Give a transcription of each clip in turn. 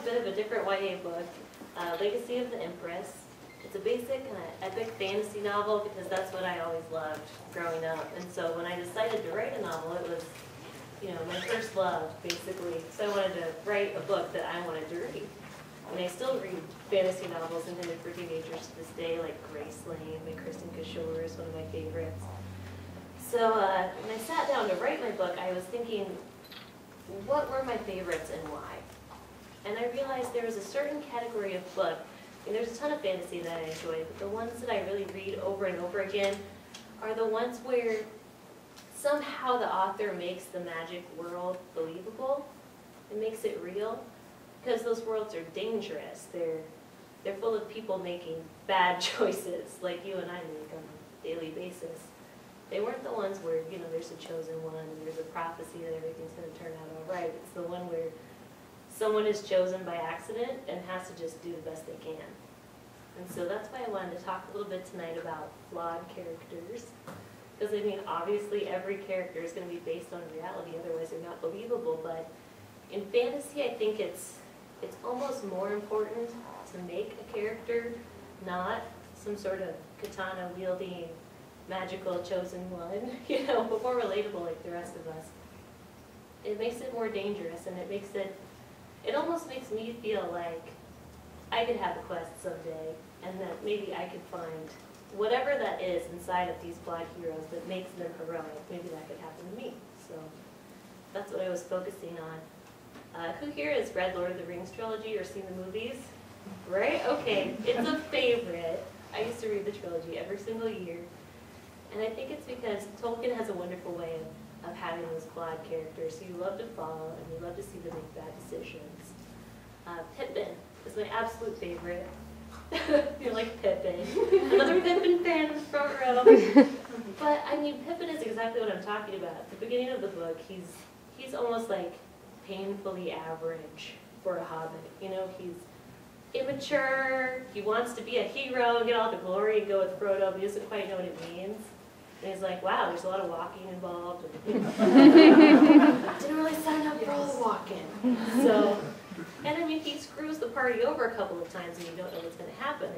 a bit of a different YA book, Legacy of the Empress. It's a basic epic fantasy novel because that's what I always loved growing up. And so when I decided to write a novel, it was, my first love, basically. So I wanted to write a book that I wanted to read. And I still read fantasy novels intended for teenagers to this day, like Graceland by Kristen Cashore is one of my favorites. So when I sat down to write my book, I was thinking, what were my favorites and why? And I realized there was a certain category of book. There's a ton of fantasy that I enjoy, but the ones that I really read over and over again are the ones where somehow the author makes the magic world believable. It makes it real, because those worlds are dangerous. They're full of people making bad choices, like you and I make on a daily basis. They weren't the ones where, there's a chosen one, and there's a prophecy that everything's going to turn out all right. It's the one where someone is chosen by accident and has to just do the best they can. And so that's why I wanted to talk a little bit tonight about flawed characters. Because, obviously every character is going to be based on reality, otherwise they're not believable. But in fantasy, I think it's almost more important to make a character not some sort of katana-wielding, magical chosen one, but more relatable like the rest of us. It makes it more dangerous, and it almost makes me feel like I could have a quest someday, and that maybe I could find whatever that is inside of these flawed heroes that makes them heroic. Maybe that could happen to me. So that's what I was focusing on. Who here has read Lord of the Rings trilogy or seen the movies? Right? Okay, it's a favorite. I used to read the trilogy every single year. And I think it's because Tolkien has a wonderful way of having those flawed characters who you love to follow and you love to see them make bad decisions. Pippin is my absolute favorite. You're like Pippin. Another Pippin fan in the front row. But Pippin is exactly what I'm talking about. At the beginning of the book, he's almost like painfully average for a hobbit. He's immature, he wants to be a hero and get all the glory and go with Frodo, but he doesn't quite know what it means. And he's like, wow, there's a lot of walking involved. Didn't really sign up for all the walking. So, and he screws the party over a couple of times and you don't know what's going to happen.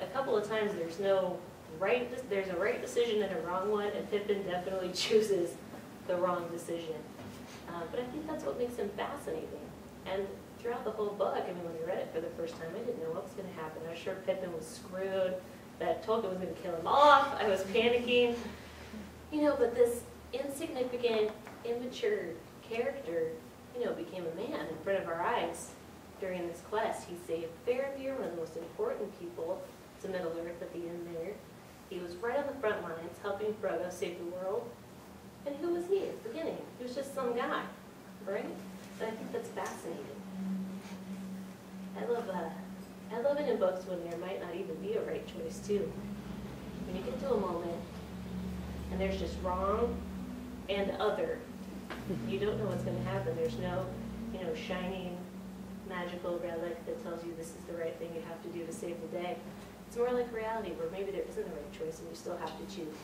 A couple of times there's a right decision and a wrong one, and Pippin definitely chooses the wrong decision. But I think that's what makes him fascinating. And throughout the whole book, when I read it for the first time, I didn't know what was going to happen. I was sure Pippin was screwed, that Tolkien was going to kill him off. I was panicking. But this insignificant, immature character, became a man in front of our eyes during this quest. He saved Faramir, one of the most important people to Middle-earth at the end there. He was right on the front lines, helping Frodo save the world. And who was he at the beginning? He was just some guy, right? And I think that's fascinating. I love it in books when there might not even be a right choice, too. When you get to a moment, and there's just wrong and other, you don't know what's going to happen. There's no, shining, magical relic that tells you this is the right thing you have to do to save the day. It's more like reality, where maybe there isn't a right choice and you still have to choose.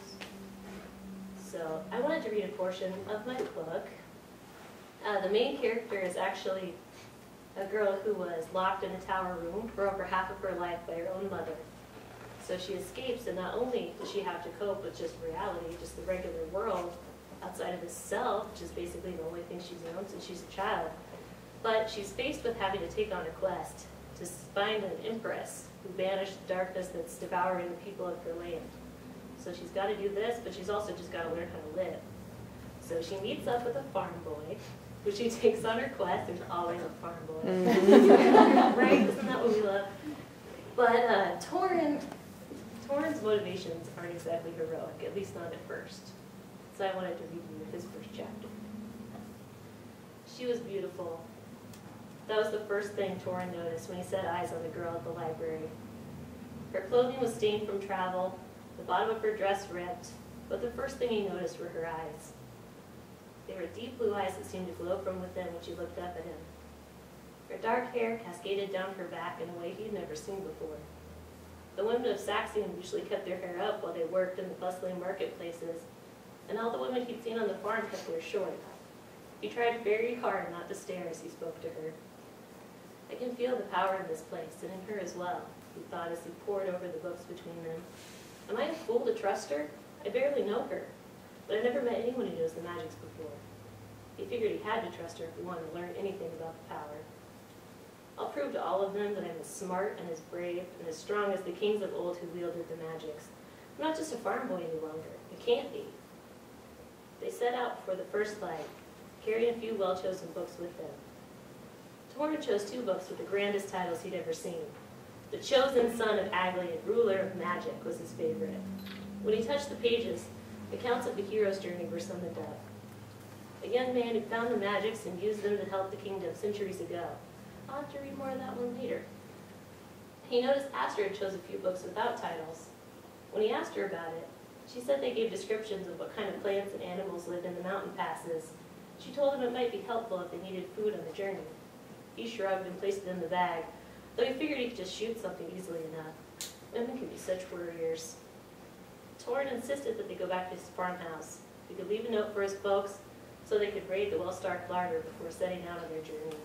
So I wanted to read a portion of my book. The main character is actually a girl who was locked in a tower room for over half of her life by her own mother. So she escapes, and not only does she have to cope with just reality, just the regular world outside of this cell, which is basically the only thing she's known since she's a child, but she's faced with having to take on a quest to find an empress who banished the darkness that's devouring the people of her land. So she's got to do this, but she's also just got to learn how to live. So she meets up with a farm boy, who she takes on her quest. There's always a farm boy. Right? Isn't that what we love? But Thorin's motivations aren't exactly heroic, at least not at first. So I wanted to read you his first chapter. She was beautiful. That was the first thing Thorin noticed when he set eyes on the girl at the library. Her clothing was stained from travel, the bottom of her dress ripped, but the first thing he noticed were her eyes. They were deep blue eyes that seemed to glow from within when she looked up at him. Her dark hair cascaded down her back in a way he'd never seen before. The women of Saxon usually kept their hair up while they worked in the bustling marketplaces, and all the women he'd seen on the farm kept theirs short. He tried very hard not to stare as he spoke to her. I can feel the power in this place, and in her as well, he thought as he pored over the books between them. Am I a fool to trust her? I barely know her, but I've never met anyone who knows the magics before. He figured he had to trust her if he wanted to learn anything about the power. I'll prove to all of them that I'm as smart and as brave and as strong as the kings of old who wielded the magics. I'm not just a farm boy any longer. I can't be. They set out for the first light, carrying a few well-chosen books with them. Torin chose 2 books with the grandest titles he'd ever seen. The Chosen Son of Agliad, Ruler of Magic, was his favorite. When he touched the pages, accounts of the hero's journey were summed up. A young man who found the magics and used them to help the kingdom centuries ago. I'll have to read more of that one later. He noticed Astrid chose a few books without titles. When he asked her about it, she said they gave descriptions of what kind of plants and animals lived in the mountain passes. She told him it might be helpful if they needed food on the journey. He shrugged and placed it in the bag, though he figured he could just shoot something easily enough. Women can be such warriors. Torin insisted that they go back to his farmhouse. He could leave a note for his folks so they could raid the Wellstark larder before setting out on their journey.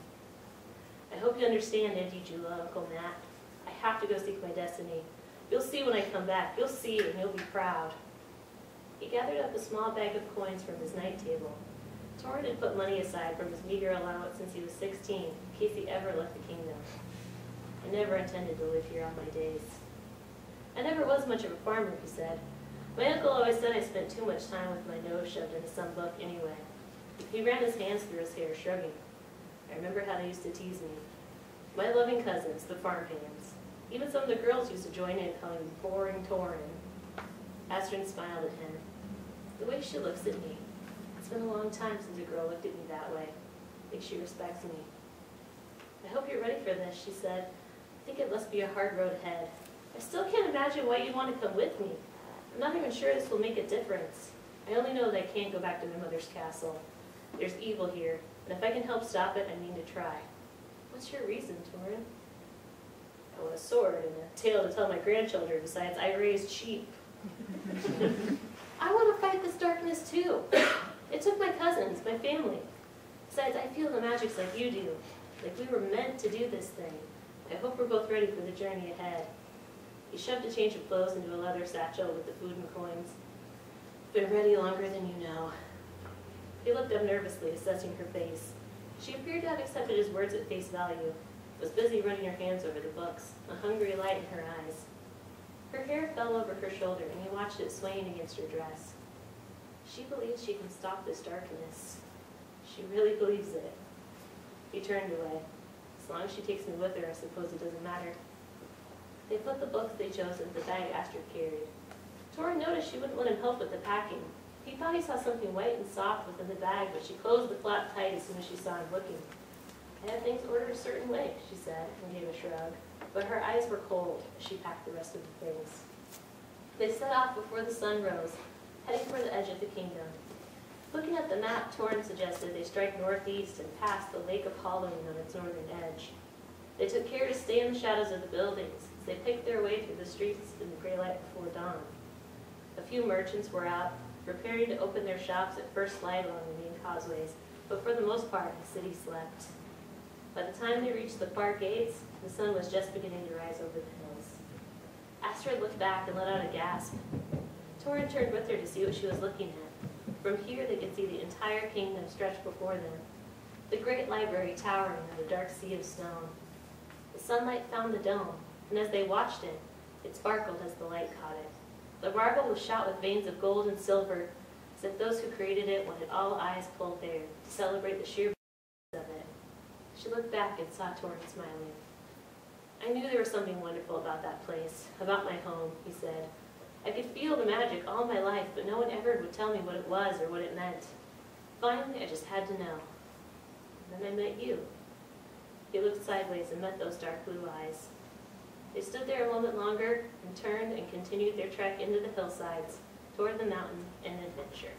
I hope you understand, Auntie Jula, Uncle Matt. I have to go seek my destiny. You'll see when I come back. You'll see, and you'll be proud. He gathered up a small bag of coins from his night table. Torin had put money aside from his meager allowance since he was 16, in case he ever left the kingdom. I never intended to live here all my days. I never was much of a farmer, he said. My uncle always said I spent too much time with my nose shoved into some book anyway. He ran his hands through his hair, shrugging. I remember how they used to tease me. My loving cousins, the farm hands. Even some of the girls used to join in, calling me boring Torin. Astrid smiled at him. The way she looks at me. It's been a long time since a girl looked at me that way. I think she respects me. I hope you're ready for this, she said. I think it must be a hard road ahead. I still can't imagine why you'd want to come with me. I'm not even sure this will make a difference. I only know that I can't go back to my mother's castle. There's evil here, and if I can help stop it, I mean to try. What's your reason, Torin? I want a sword and a tale to tell my grandchildren. Besides, I raised sheep. I want to fight this darkness too. It took my cousins, my family. Besides, I feel the magics like you do. Like we were meant to do this thing. I hope we're both ready for the journey ahead. He shoved a change of clothes into a leather satchel with the food and coins. Been ready longer than you know. He looked up nervously, assessing her face. She appeared to have accepted his words at face value, was busy running her hands over the books, a hungry light in her eyes. Her hair fell over her shoulder, and he watched it swaying against her dress. She believes she can stop this darkness. She really believes it. He turned away. As long as she takes me with her, I suppose it doesn't matter. They put the books they chose into the bag Astrid carried. Torin noticed she wouldn't let him help with the packing. He thought he saw something white and soft within the bag, but she closed the flap tight as soon as she saw him looking. I had things ordered a certain way, she said, and gave a shrug. But her eyes were cold as she packed the rest of the things. They set off before the sun rose, heading for the edge of the kingdom. Looking at the map, Torin suggested they strike northeast and pass the Lake of Halloween on its northern edge. They took care to stay in the shadows of the buildings as they picked their way through the streets in the gray light before dawn. A few merchants were out, preparing to open their shops at first light along the main causeways, but for the most part, the city slept. By the time they reached the far gates, the sun was just beginning to rise over the hills. Astrid looked back and let out a gasp. Torin turned with her to see what she was looking at. From here, they could see the entire kingdom stretched before them, the great library towering on a dark sea of stone. The sunlight found the dome, and as they watched it, it sparkled as the light caught it. The marble was shot with veins of gold and silver, as if those who created it wanted all eyes pulled there to celebrate the sheer of it. She looked back and saw Torin smiling. I knew there was something wonderful about that place, about my home, he said. I could feel the magic all my life, but no one ever would tell me what it was or what it meant. Finally, I just had to know. And then I met you. He looked sideways and met those dark blue eyes. They stood there a moment longer and turned and continued their trek into the hillsides, toward the mountain and adventure.